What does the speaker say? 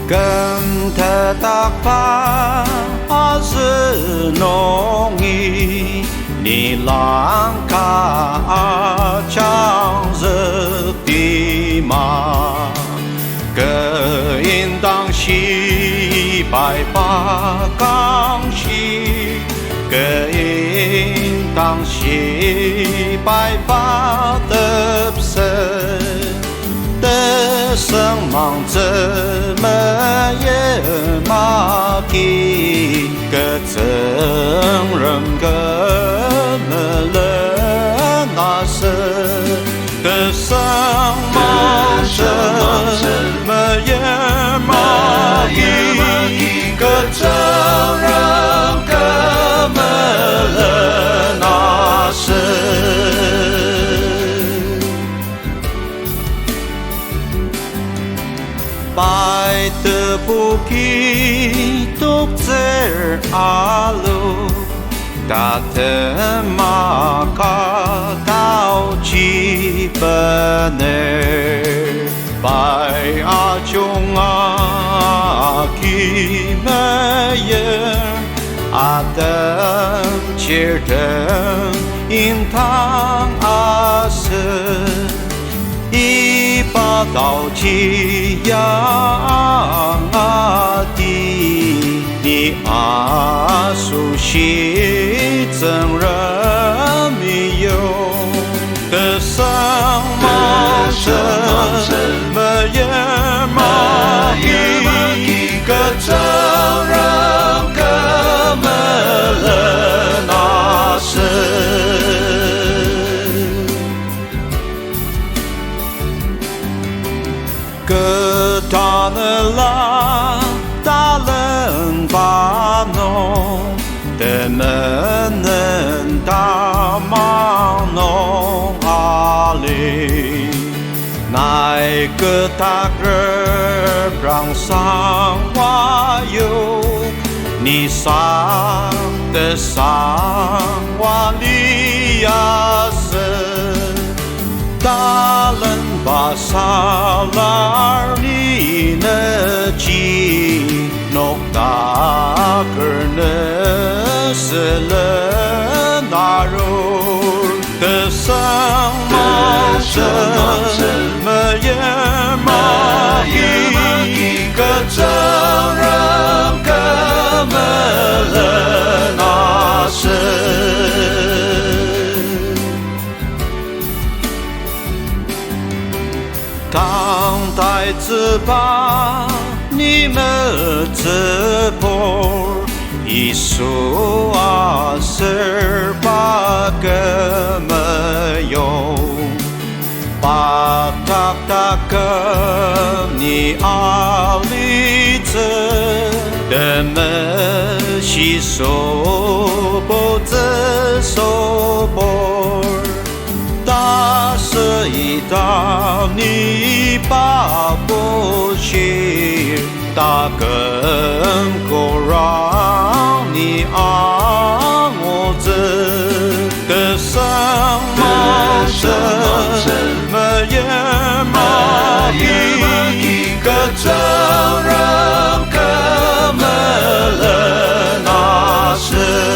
跟他打扮是容易，你啷个强日的嘛？个应当西白发刚西，个应当西白发的神。的声望怎么也马给个真人个么了那是个声望怎么也马给个真人个么了那是。白的不给独自阿路，大的马卡到基本呢，白阿中阿基没耶，阿的接着因汤阿是。一把刀起呀的，你阿苏西真人没有的生忙什么也嘛一个真人个么了那是。个他呢啦，大人把侬的门能大忙侬阿里，哪个大个让上哇哟，你上的上哇里呀是。大人把沙拉你呢记，诺大个呢是了那肉的生忙什么也嘛一个真人个么了那是。当代子把你们子婆，一数啊18个没有，把大个你阿里子的么西手不自手不。大是一大你把不起，大更够让你爱我子的生忙什么也嘛一个真人个么了那是。